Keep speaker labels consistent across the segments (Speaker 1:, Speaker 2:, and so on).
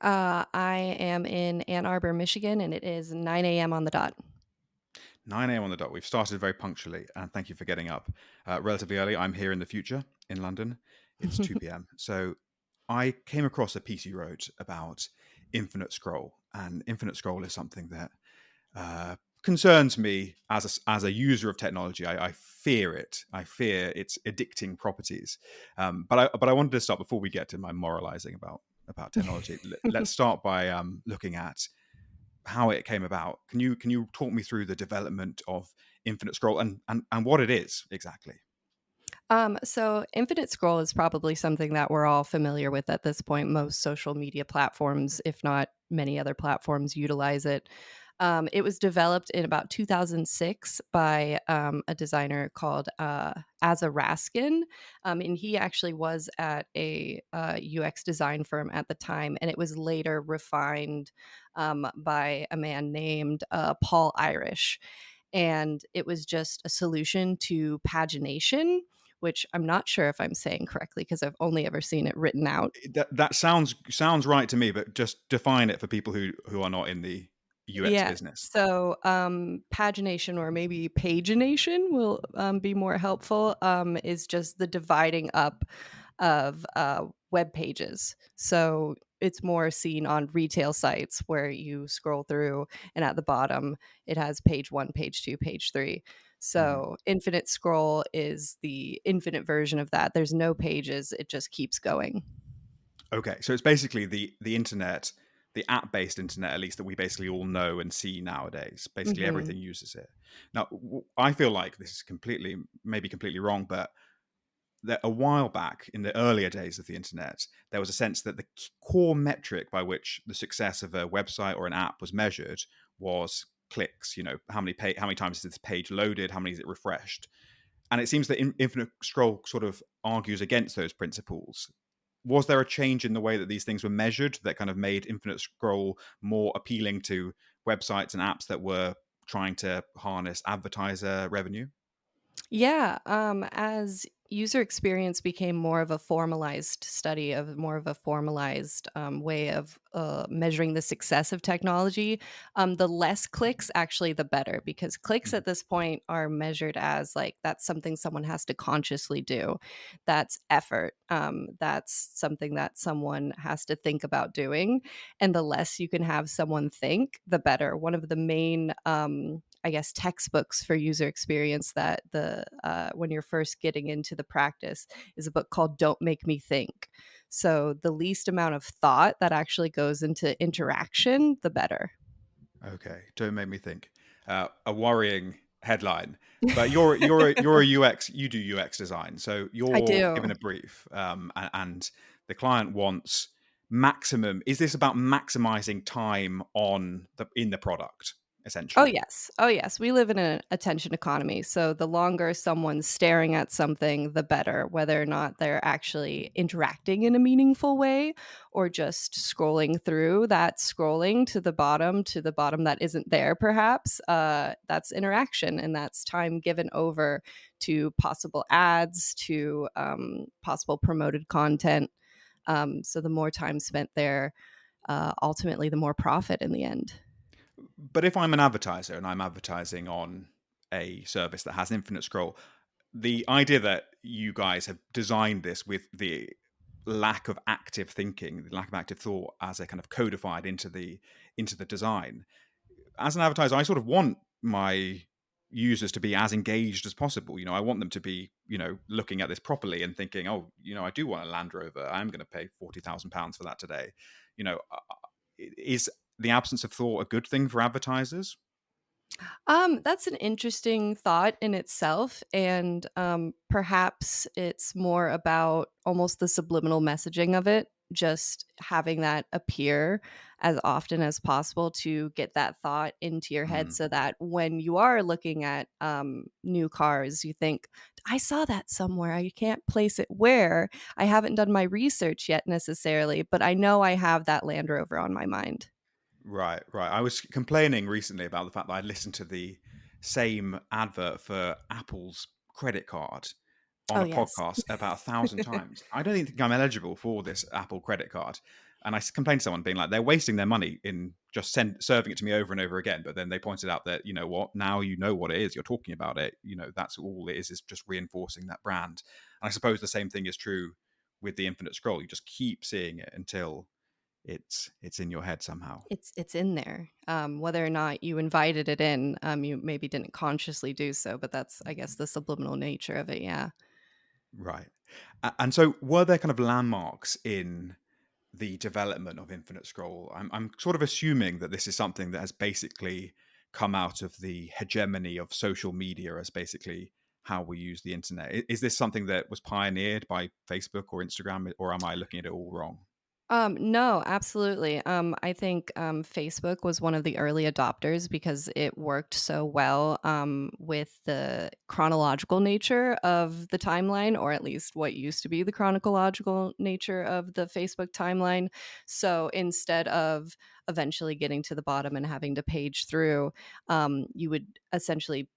Speaker 1: I am in Ann Arbor, Michigan, and it is 9 a.m. on the dot.
Speaker 2: 9 a.m. on the dot. We've started very punctually, and thank you for getting up relatively early. I'm here in the future in London. It's 2 p.m. So I came across a piece you wrote about infinite scroll, and infinite scroll is something that concerns me as a user of technology. I fear it. I fear its addicting properties. But I wanted to start before we get to my moralizing about technology. Let's start by looking at how it came about. Can you talk me through the development of infinite scroll and what it is exactly?
Speaker 1: So infinite scroll is probably something that we're all familiar with at this point. Most social media platforms, if not many other platforms, utilize it. It was developed in about 2006 by a designer called Asa Raskin, and he actually was at a UX design firm at the time, and it was later refined by a man named Paul Irish, and it was just a solution to pagination, which I'm not sure if I'm saying correctly because I've only ever seen it written out.
Speaker 2: That sounds right to me, but just define it for people who are not in the UX
Speaker 1: Yeah.
Speaker 2: business.
Speaker 1: So, pagination or maybe pagination will be more helpful. Is just the dividing up of web pages. So it's more seen on retail sites where you scroll through, and at the bottom it has page one, page two, page three.
Speaker 2: Mhm.
Speaker 1: So infinite scroll is the infinite version of that. There's no pages; it just keeps going.
Speaker 2: Okay, so it's basically the internet, the app-based internet, at least that we basically all know and see nowadays. Basically,
Speaker 1: Hmm.
Speaker 2: everything uses it. Now, I feel like this is maybe completely wrong, but that a while back in the earlier days of the internet, there was a sense that the core metric by which the success of a website or an app was measured was clicks. How many times is this page loaded? How many is it refreshed? And it seems that Infinite Scroll sort of argues against those principles. Was there a change in the way that these things were measured that kind of made Infinite Scroll more appealing to websites and apps that were trying to harness advertiser revenue?
Speaker 1: Yeah, as user experience became more of a formalized study of more of a formalized way of measuring the success of technology, the less clicks actually the better, because clicks
Speaker 2: Mhm.
Speaker 1: at this point are measured as like that's something someone has to consciously do. That's effort. That's something that someone has to think about doing. And the less you can have someone think, the better. One of the main I guess, textbooks for user experience that the when you're first getting into the practice is a book called Don't Make Me Think. So the least amount of thought that actually goes into interaction, the better.
Speaker 2: Okay, don't make me think. A worrying headline. But you're a UX. You do UX design, so
Speaker 1: I
Speaker 2: you're given
Speaker 1: do.
Speaker 2: a brief, and the client wants maximum. Is this about maximizing time in the product
Speaker 1: Oh,
Speaker 2: essentially?
Speaker 1: yes. Oh, yes. We live in an attention economy. So the longer someone's staring at something, the better, whether or not they're actually interacting in a meaningful way or just scrolling through that scrolling to the bottom that isn't there, perhaps. That's interaction, and that's time given over to possible ads, to possible promoted content. So the more time spent there, ultimately, the more profit in the end.
Speaker 2: But if I'm an advertiser and I'm advertising on a service that has infinite scroll, the idea that you guys have designed this with the lack of active thinking, the lack of active thought as a kind of codified into the design. As an advertiser, I sort of want my users to be as engaged as possible. I want them to be, looking at this properly and thinking, oh, I do want a Land Rover. I'm going to pay £40,000 for that today. Is the absence of thought a good thing for advertisers?
Speaker 1: That's an interesting thought in itself, and perhaps it's more about almost the subliminal messaging of it, just having that appear as often as possible to get that thought into your head,
Speaker 2: Mm,
Speaker 1: so that when you are looking at new cars, you think, "I saw that somewhere. I can't place it where. I haven't done my research yet necessarily, but I know I have that Land Rover on my mind."
Speaker 2: right, right. I was complaining recently about the fact that I listened to the same advert for Apple's credit card on
Speaker 1: Oh
Speaker 2: a
Speaker 1: yes.
Speaker 2: podcast about 1,000 times. I don't even think I'm eligible for this Apple credit card. And I complained to someone being like, they're wasting their money in just serving it to me over and over again. But then they pointed out that, you know what, now you know what it is, you're talking about it. You know, that's all it is just reinforcing that brand. And I suppose the same thing is true with the infinite scroll. You just keep seeing it until it's in your head somehow.
Speaker 1: It's in there. Whether or not you invited it in, you maybe didn't consciously do so, but that's, I guess, the subliminal nature of it, yeah.
Speaker 2: Right. And so were there kind of landmarks in the development of Infinite Scroll? I'm sort of assuming that this is something that has basically come out of the hegemony of social media as basically how we use the internet. Is this something that was pioneered by Facebook or Instagram, or am I looking at it all wrong?
Speaker 1: No, absolutely. I think Facebook was one of the early adopters because it worked so well with the chronological nature of the timeline, or at least what used to be the chronological nature of the Facebook timeline. So instead of eventually getting to the bottom and having to page through, you would essentially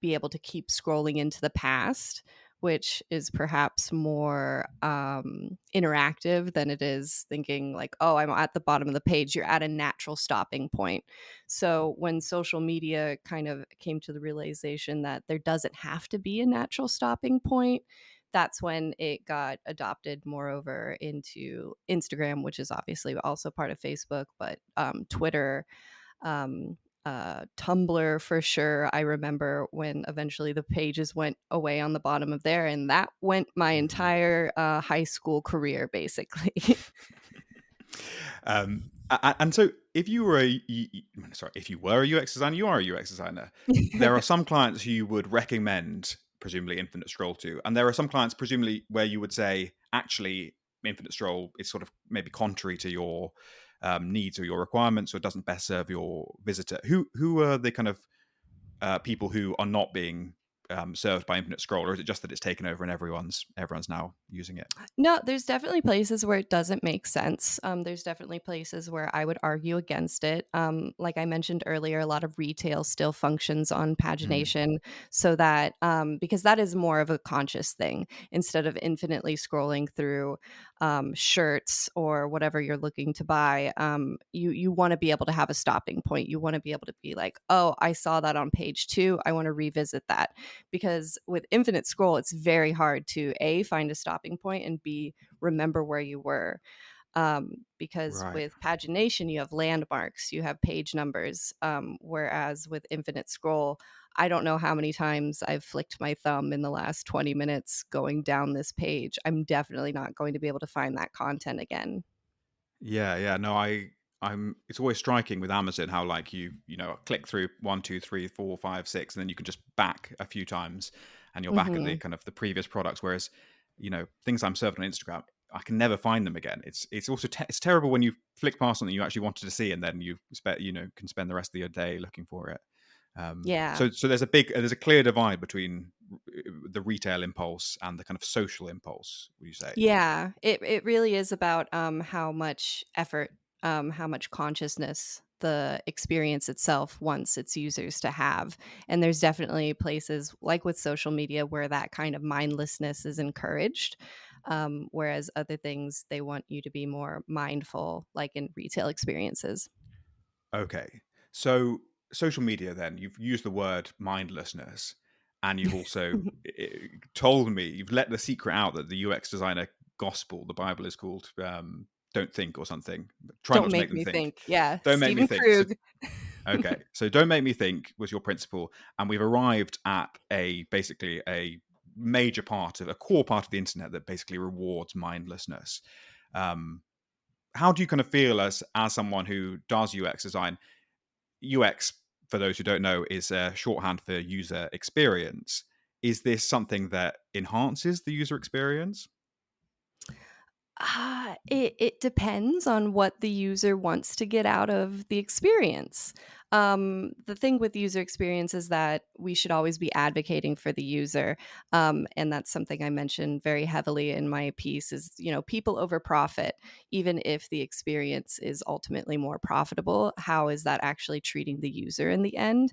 Speaker 1: be able to keep scrolling into the past, which is perhaps more interactive than it is thinking like, oh, I'm at the bottom of the page. You're at a natural stopping point. So when social media kind of came to the realization that there doesn't have to be a natural stopping point, that's when it got adopted moreover into Instagram, which is obviously also part of Facebook, but Twitter, um, Tumblr for sure. I remember when eventually the pages went away on the bottom of there, and that went my
Speaker 2: Mhm.
Speaker 1: entire high school career basically.
Speaker 2: And so, if you were sorry, if you were a UX designer, you are a UX designer. There are some clients who you would recommend, presumably, Infinite Scroll to, and there are some clients, presumably, where you would say, actually, Infinite Scroll is sort of maybe contrary to your needs or your requirements, or it doesn't best serve your visitor. Who are the kind of people who are not being served by Infinite Scroll, or is it just that it's taken over and everyone's now using it?
Speaker 1: No, there's definitely places where it doesn't make sense. There's definitely places where I would argue against it. Like I mentioned earlier, a lot of retail still functions on
Speaker 2: Mm.
Speaker 1: pagination, so that because that is more of a conscious thing instead of infinitely scrolling through shirts or whatever you're looking to buy. You want to be able to have a stopping point. You want to be able to be like, oh, I saw that on page two. I want to revisit that, because with infinite scroll it's very hard to a find a stopping point and b remember where you were, because
Speaker 2: Right.
Speaker 1: with pagination you have landmarks, you have page numbers, whereas with infinite scroll I don't know how many times I've flicked my thumb in the last 20 minutes going down this page. I'm definitely not going to be able to find that content again.
Speaker 2: Yeah, yeah. No, I'm it's always striking with Amazon how like you know, click through one, two, three, four, five, six, and then you can just back a few times and you're back at the
Speaker 1: Hmm.
Speaker 2: kind of the previous products. Whereas, you know, things I'm served on Instagram, I can never find them again. It's also it's terrible when you flick past something you actually wanted to see and then you know, can spend the rest of your day looking for it.
Speaker 1: Yeah.
Speaker 2: So there's a clear divide between the retail impulse and the kind of social impulse, would you say?
Speaker 1: Yeah, it really is about, how much effort, how much consciousness the experience itself wants its users to have, and there's definitely places, like with social media, where that kind of mindlessness is encouraged, whereas other things, they want you to be more mindful, like in retail experiences.
Speaker 2: Okay. So social media then, you've used the word mindlessness and you've also told me, you've let the secret out that the UX designer gospel, the Bible is called don't think or something. Try
Speaker 1: Don't
Speaker 2: not to make
Speaker 1: make
Speaker 2: them
Speaker 1: me
Speaker 2: think.
Speaker 1: think. Yeah,
Speaker 2: Don't make me
Speaker 1: Stephen
Speaker 2: think. So
Speaker 1: Krug.
Speaker 2: okay. So don't make me think was your principle and we've arrived at a basically a major part of a core part of the internet that basically rewards mindlessness. Um how do you kind of feel as someone who does UX design? UX, for those who don't know, is a shorthand for user experience. Is this something that enhances the user experience?
Speaker 1: It depends on what the user wants to get out of the experience. The thing with user experience is that we should always be advocating for the user, and that's something I mentioned very heavily in my piece. Is, people over profit, even if the experience is ultimately more profitable. How is that actually treating the user in the end?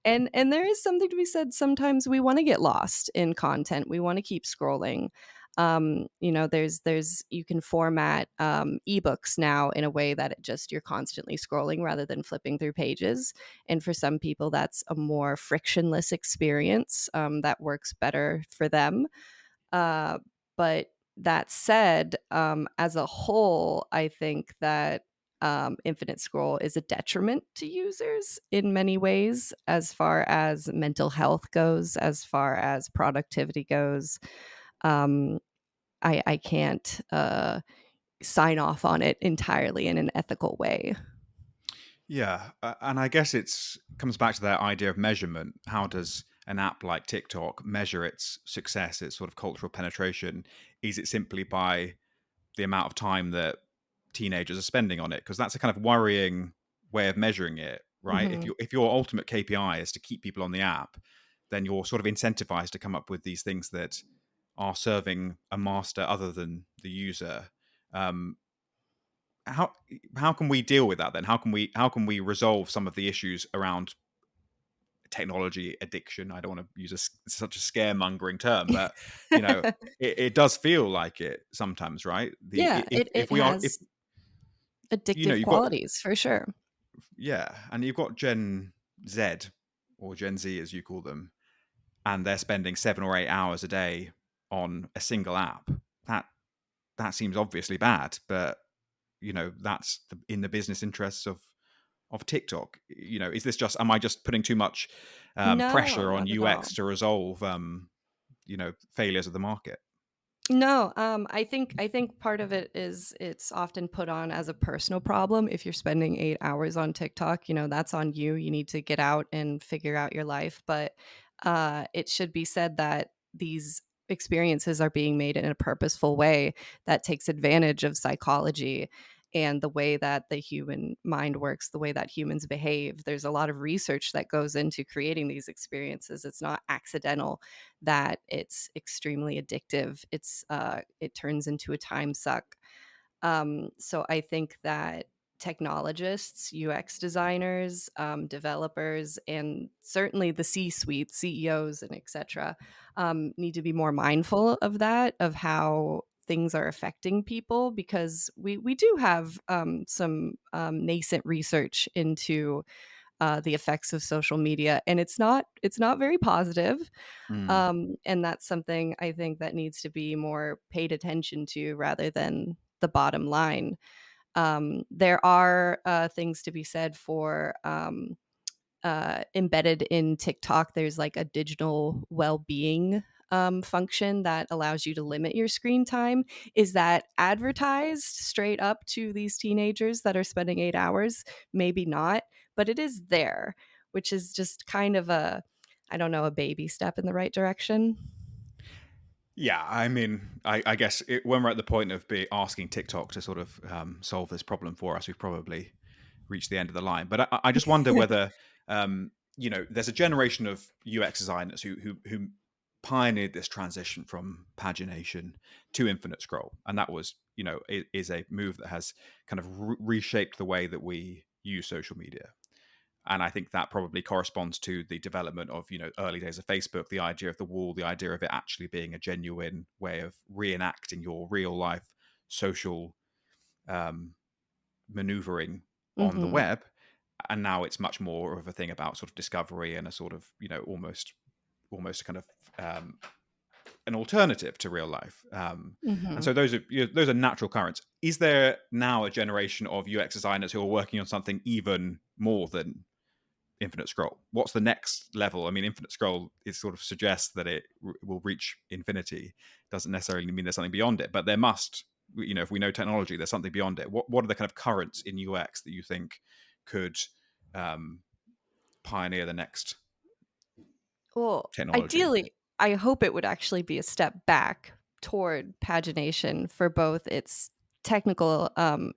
Speaker 2: Mhm.
Speaker 1: And there is something to be said. Sometimes we want to get lost in content. We want to keep scrolling. There's you can format ebooks now in a way that it just you're constantly scrolling rather than flipping through pages. And for some people, that's a more frictionless experience that works better for them. Uh, but that said, as a whole, I think that infinite scroll is a detriment to users in many ways, as far as mental health goes, as far as productivity goes. Um, I can't sign off on it entirely in an ethical way.
Speaker 2: Yeah, and I guess it's comes back to that idea of measurement. How does an app like TikTok measure its success, its sort of cultural penetration? Is it simply by the amount of time that teenagers are spending on it? Because that's a kind of worrying way of measuring it, right?
Speaker 1: Mhm.
Speaker 2: If your ultimate KPI is to keep people on the app, then you're sort of incentivized to come up with these things that are serving a master other than the user. Um, how how can we deal with that then? How can we resolve some of the issues around technology addiction? I don't want to use such a scaremongering term, but you know, it does feel like it sometimes, right? The
Speaker 1: Yeah,
Speaker 2: if
Speaker 1: it
Speaker 2: we are if
Speaker 1: has addictive
Speaker 2: you've got
Speaker 1: qualities for sure.
Speaker 2: yeah, and you've got Gen Z or Gen Z as you call them, and they're spending 7 or 8 hours a day on a single app. That that seems obviously bad, but that's in the business interests of TikTok. Is this just am I just putting too much
Speaker 1: No,
Speaker 2: pressure on
Speaker 1: not at all.
Speaker 2: UX to resolve failures of the market?
Speaker 1: No, I think part of it is it's often put on as a personal problem. If you're spending 8 hours on TikTok, that's on you. You need to get out and figure out your life. But it should be said that these experiences are being made in a purposeful way that takes advantage of psychology and the way that the human mind works, the way that humans behave. There's a lot of research that goes into creating these experiences. It's not accidental that it's extremely addictive. It turns into a time suck. So I think that technologists, UX designers, developers, and certainly the C-suite, CEOs, and etc., need to be more mindful of that, of how things are affecting people, because we do have some nascent research into the effects of social media, and it's not very positive.
Speaker 2: Mm.
Speaker 1: And that's something I think that needs to be more paid attention to rather than the bottom line. There are things to be said for embedded in TikTok. There's like a digital well-being function that allows you to limit your screen time. Is that advertised straight up to these teenagers that are spending 8 hours? Maybe not, but it is there, which is just kind of I don't know, a baby step in the right direction.
Speaker 2: Yeah, I mean, I guess when we're at the point of asking TikTok to sort of solve this problem for us, we've probably reached the end of the line. But I just wonder whether there's a generation of UX designers who pioneered this transition from pagination to infinite scroll, and that was is a move that has kind of reshaped the way that we use social media. And I think that probably corresponds to the development of early days of Facebook, the idea of the wall, the idea of it actually being a genuine way of reenacting your real life social um, maneuvering on the
Speaker 1: Mhm.
Speaker 2: web. And now it's much more of a thing about sort of discovery and a sort of almost kind of um, an alternative to real life. And
Speaker 1: Mhm.
Speaker 2: so those are natural currents. Is there now a generation of UX designers who are working on something even more than infinite scroll? What's the next level? I mean, infinite scroll is sort of suggests that it will reach infinity. Doesn't necessarily mean there's something beyond it, but there must. If we know technology, there's something beyond it. What are the kind of currents in UX that you think could um, pioneer the next
Speaker 1: Well,
Speaker 2: technology?
Speaker 1: ideally, I hope it would actually be a step back toward pagination for both its technical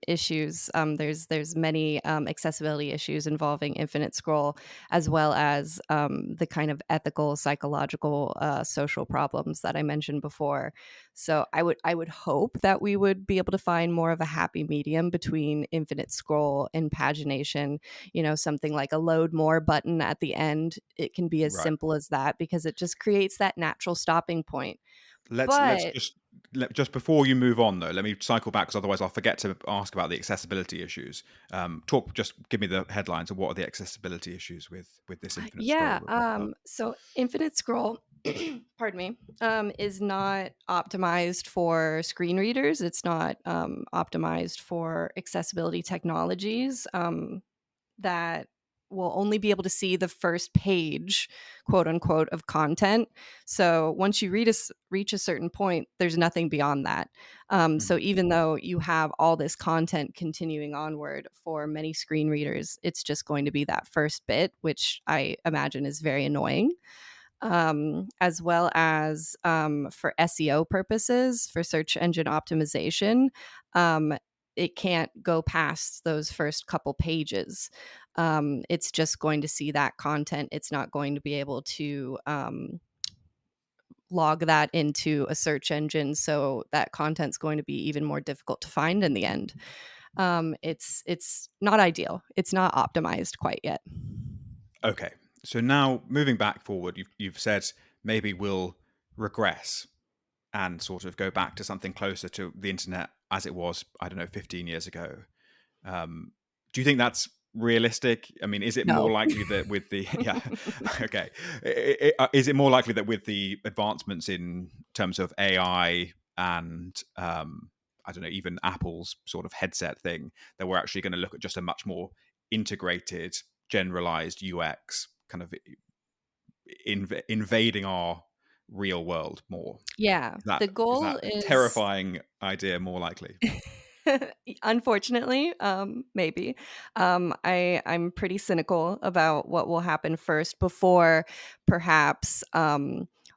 Speaker 1: issues. There's many accessibility issues involving infinite scroll, as well as the kind of ethical, psychological, social problems that I mentioned before. So I would hope that we would be able to find more of a happy medium between infinite scroll and pagination. Something like a load more button at the end. It can be as
Speaker 2: Right.
Speaker 1: simple as that because it just creates that natural stopping point.
Speaker 2: Let's
Speaker 1: But
Speaker 2: just just before you move on, though, let me cycle back because otherwise I'll forget to ask about the accessibility issues. Just give me the headlines of what are the accessibility issues with this infinite scroll
Speaker 1: Yeah,
Speaker 2: we're talking about.
Speaker 1: so Infinite Scroll, pardon me, is not optimized for screen readers. It's not, optimized for accessibility technologies, that will only be able to see the first page, quote unquote, of content. So once you reach a certain point, there's nothing beyond that. So
Speaker 2: Mhm.
Speaker 1: even though you have all this content continuing onward for many screen readers, it's just going to be that first bit, which I imagine is very annoying. As well as for SEO purposes, for search engine optimization, um, it can't go past those first couple pages. It's just going to see that content. It's not going to be able to log that into a search engine. So that content's going to be even more difficult to find in the end. It's not ideal. It's not optimized quite yet.
Speaker 2: Okay, so now moving back forward, you've said maybe we'll regress and sort of go back to something closer to the internet as it was, I don't know, 15 years ago. Um, do you think that's realistic? I mean, is it more
Speaker 1: No.
Speaker 2: likely that with the yeah, okay, is it more likely that with the advancements in terms of AI and I don't know, even Apple's sort of headset thing, that we're actually going to look at just a much more integrated, generalized UX, kind of invading our real world more?
Speaker 1: Yeah, the
Speaker 2: Is
Speaker 1: goal
Speaker 2: that
Speaker 1: is
Speaker 2: terrifying idea more likely?
Speaker 1: unfortunately, maybe. I'm pretty cynical about what will happen first before perhaps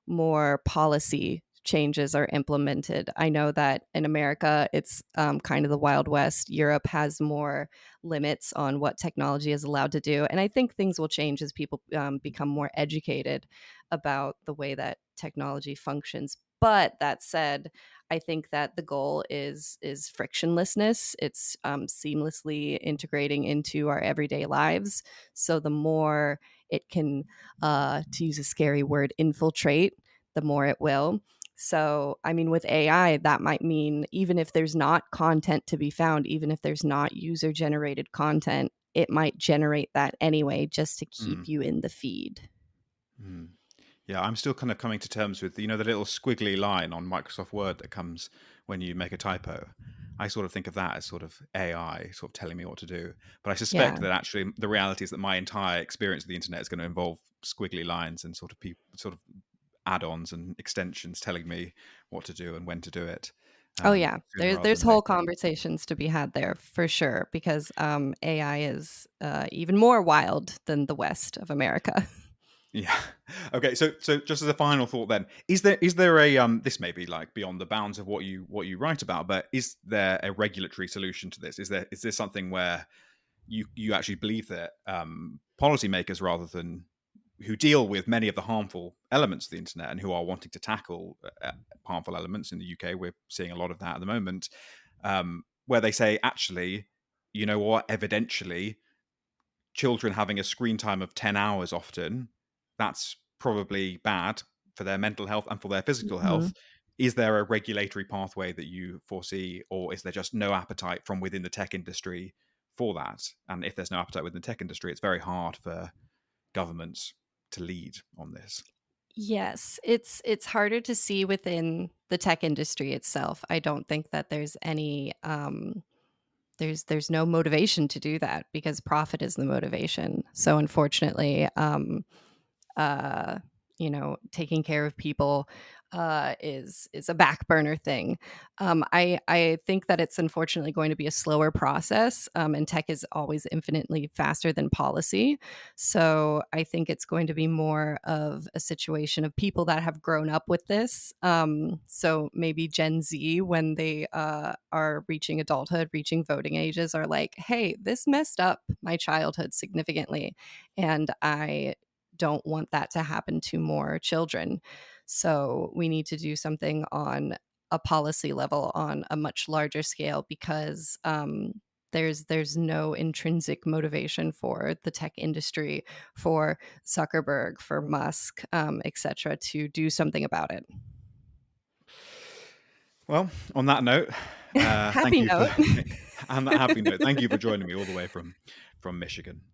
Speaker 1: more policy changes are implemented. I know that in America, it's kind of the Wild West. Europe has more limits on what technology is allowed to do, and I think things will change as people become more educated about the way that technology functions. But that said, I think that the goal is frictionlessness. It's seamlessly integrating into our everyday lives. So the more it can, to use a scary word, infiltrate, the more it will. So, I mean, with AI, that might mean even if there's not content to be found, even if there's not user generated content, it might generate that anyway just to
Speaker 2: Mm,
Speaker 1: keep you in the feed.
Speaker 2: mm. Yeah, I'm still kind of coming to terms with the little squiggly line on Microsoft Word that comes when you make a typo. I sort of think of that as sort of AI sort of telling me what to do. But I
Speaker 1: Yeah.
Speaker 2: suspect that actually the reality is that my entire experience of the internet is going to involve squiggly lines and sort of sort of add-ons and extensions telling me what to do and when to do it,
Speaker 1: Oh, yeah.
Speaker 2: sooner
Speaker 1: There's
Speaker 2: rather
Speaker 1: there's
Speaker 2: than
Speaker 1: whole
Speaker 2: later.
Speaker 1: conversations to be had there for sure because, AI is, even more wild than the West of America.
Speaker 2: Yeah. Okay. So just as a final thought, then, is there a this may be like beyond the bounds of what you write about, but is there a regulatory solution to this? Is this something where you actually believe that policymakers, rather than who deal with many of the harmful elements of the internet and who are wanting to tackle harmful elements in the UK, we're seeing a lot of that at the moment, where they say actually, you know what, evidentially children having a screen time of 10 hours often, that's probably bad for their mental health and for their physical
Speaker 1: Mhm.
Speaker 2: health. Is there a regulatory pathway that you foresee, or is there just no appetite from within the tech industry for that? And if there's no appetite within the tech industry, it's very hard for governments to lead on this.
Speaker 1: Yes, it's harder to see within the tech industry itself. I don't think that there's any, there's no motivation to do that because profit is the motivation. So unfortunately, uh, taking care of people is a back burner thing. I think that it's unfortunately going to be a slower process, and tech is always infinitely faster than policy. So I think it's going to be more of a situation of people that have grown up with this. So maybe Gen Z, when they are reaching adulthood, reaching voting ages, are like, "Hey, this messed up my childhood significantly, and I don't want that to happen to more children. So we need to do something on a policy level on a much larger scale because there's no intrinsic motivation for the tech industry, for Zuckerberg, for Musk, etc., to do something about it.
Speaker 2: Well, on that note, thank
Speaker 1: Happy
Speaker 2: you for
Speaker 1: note.
Speaker 2: on that happy note, thank you for joining me all the way from Michigan.